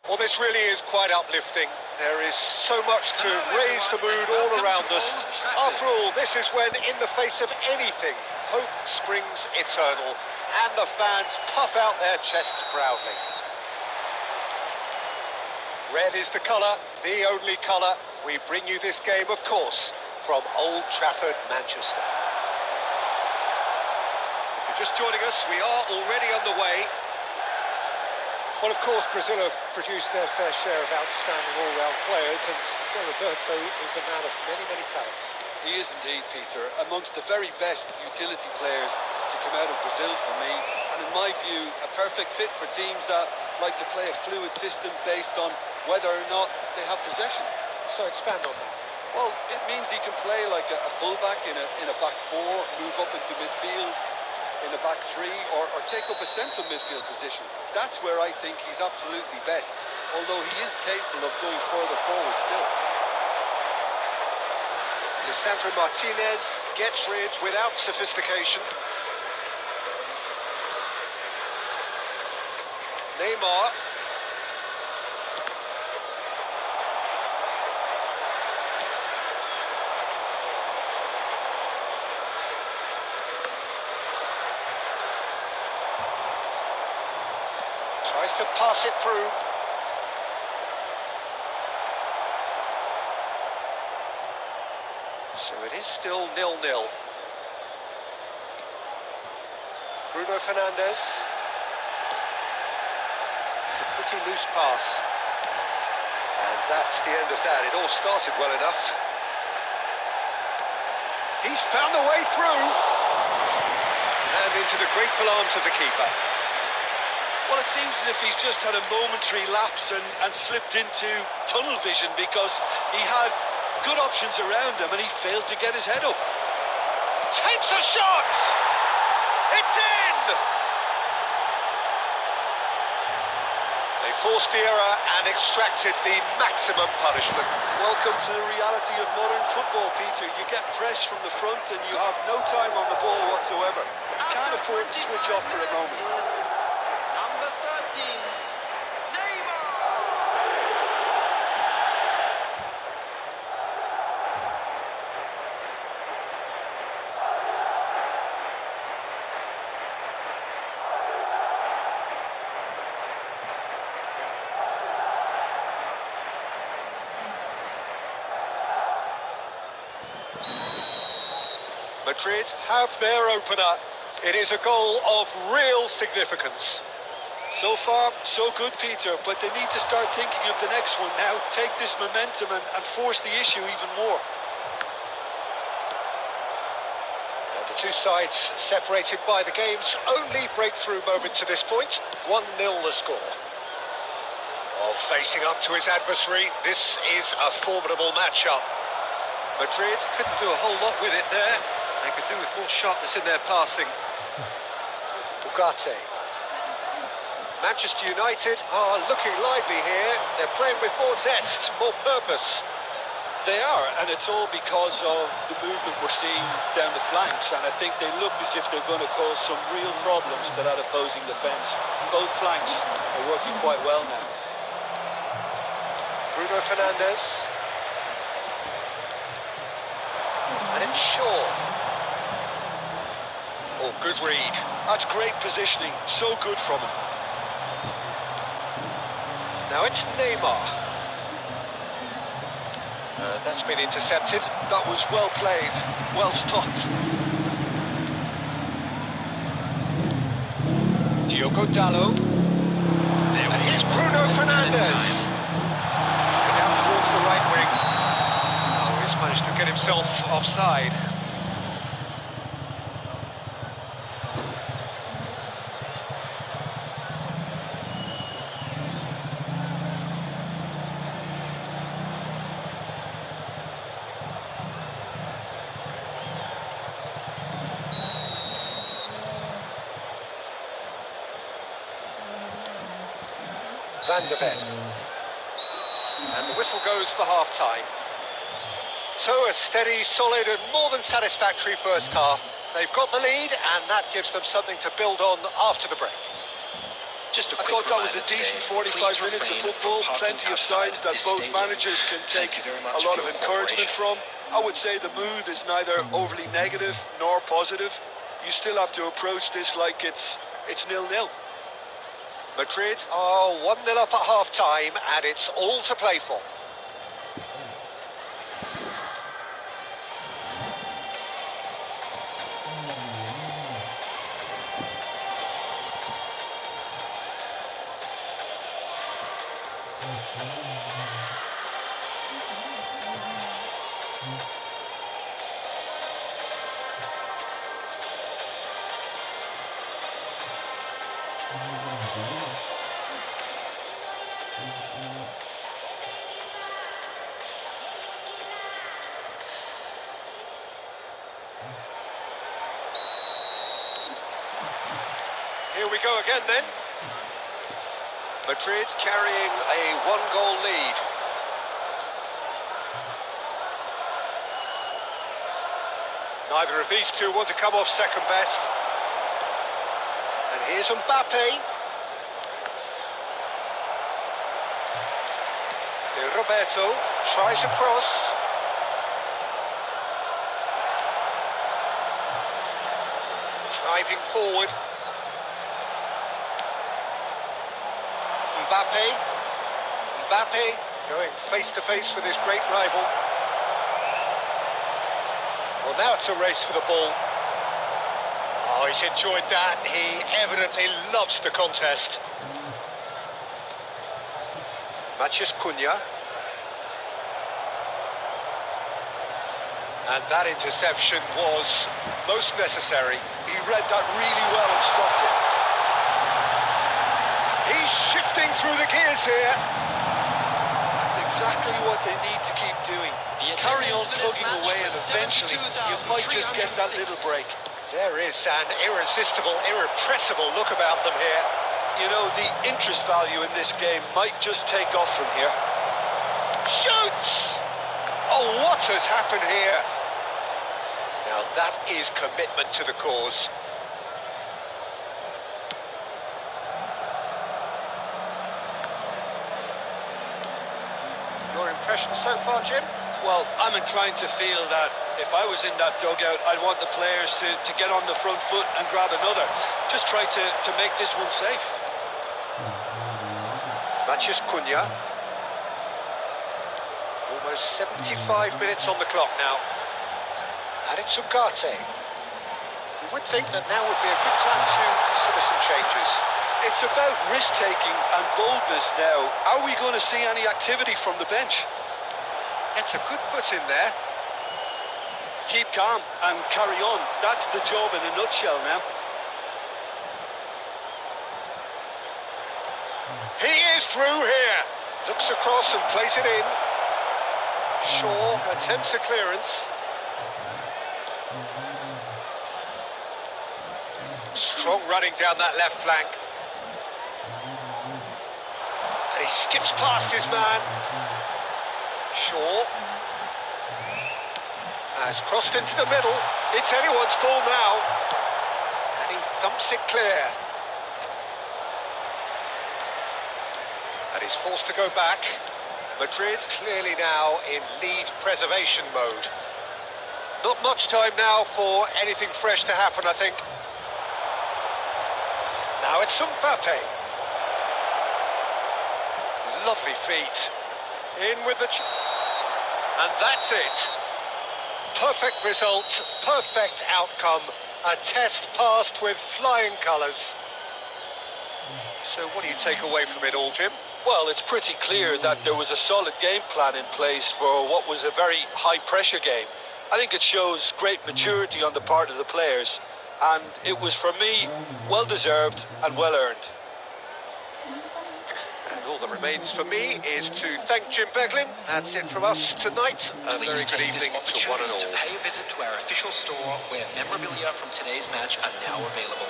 Well, this really is quite uplifting. There is so much to raise the mood all around us. After all, this is when, in the face of anything, hope springs eternal, and the fans puff out their chests proudly. Red is the colour, the only colour. We bring you this game, of course, from Old Trafford, Manchester. If you're just joining us, we are already underway. Well, of course, Brazil have produced their fair share of outstanding all-round players, and so Roberto is a man of many, many talents. He is indeed, Peter, amongst the very best utility players to come out of Brazil for me, and in my view, a perfect fit for teams that like to play a fluid system based on whether or not they have possession. So expand on that. Well, it means he can play like a fullback in a back four, move up into midfield in a back three, or take up a central midfield position. That's where I think he's absolutely best, although he is capable of going further forward still. Lisandro Martinez gets rid without sophistication. Neymar. Tries to pass it through. So it is still 0-0. Bruno Fernandes. It's a pretty loose pass. And that's the end of that. It all started well enough. He's found a way through. And into the grateful arms of the keeper. Well, it seems as if he's just had a momentary lapse and slipped into tunnel vision, because he had good options around him and he failed to get his head up. Takes a shot! It's in! They forced the error and extracted the maximum punishment. Welcome to the reality of modern football, Peter. You get press from the front and you have no time on the ball whatsoever. You can't afford to switch off for a moment. Madrid have their opener. It is a goal of real significance. So far, so good, Peter, but they need to start thinking of the next one now. Take this momentum and force the issue even more. And the two sides separated by the game's only breakthrough moment to this point. 1-0 the score. Facing up to his adversary, this is a formidable matchup. Madrid couldn't do a whole lot with it there. They could do with more sharpness in their passing. Ugarte. Manchester United are looking lively here. They're playing with more zest, more purpose. They are, and it's all because of the movement we're seeing down the flanks, and I think they look as if they're going to cause some real problems to that opposing defence. Both flanks are working quite well now. Bruno Fernandes. And it's Shaw. Oh, good read. That's great positioning. So good from him. Now it's Neymar. That's been intercepted. That was well played. Well stopped. Diogo Dalot. And here's Bruno Fernandes. Down towards the right wing. Oh, he's managed to get himself offside. Van de Ven. And the whistle goes for half-time. So a steady, solid and more than satisfactory first half. They've got the lead and that gives them something to build on after the break. I thought that was a decent 45 minutes of football. Plenty of signs that both managers can take a lot of encouragement from. I would say the mood is neither overly negative nor positive. You still have to approach this like it's 0-0. Madrid are 1-0 up at half-time, and it's all to play for. Here we go again then. Madrid carrying a one-goal lead. Neither of these two want to come off second best. And here's Mbappe. De Roberto tries a cross. Driving forward. Mbappe going face-to-face with his great rival. Well, now it's a race for the ball. Oh, he's enjoyed that. He evidently loves the contest. Matheus Cunha. And that interception was most necessary. He read that really well and stopped it. He's shifting through the gears here. That's exactly what they need to keep doing. Carry on plugging away and eventually you might just get that little break. There is an irresistible, irrepressible look about them here. You know, the interest value in this game might just take off from here. Shoots! Oh, what has happened here? Now that is commitment to the cause. Your impression so far, Jim? Well, I'm inclined to feel that if I was in that dugout, I'd want the players to get on the front foot and grab another. Just try to make this one safe. Matheus Cunha. Almost 75 minutes on the clock now. And it's Ugarte. You would think that now would be a good time to consider some changes. It's about risk-taking and boldness now. Are we going to see any activity from the bench? It's a good foot in there. Keep calm and carry on. That's the job in a nutshell now. He is through here. Looks across and plays it in. Shaw attempts a clearance. Strong running down that left flank. And he skips past his man. Shaw has crossed into the middle. It's anyone's ball now. And he thumps it clear. And he's forced to go back. Madrid clearly now in lead preservation mode. Not much time now for anything fresh to happen, I think. Now it's Mbappe. Lovely feet. In with the... And that's it. Perfect result, perfect outcome. A test passed with flying colours. So what do you take away from it all, Jim? Well, it's pretty clear that there was a solid game plan in place for what was a very high-pressure game. I think it shows great maturity on the part of the players, and it was, for me, well-deserved and well-earned. And all that remains for me is to thank Jim Beglin. That's it from us tonight. A very good evening to one and all. To pay a visit to our official store where memorabilia from today's match are now available.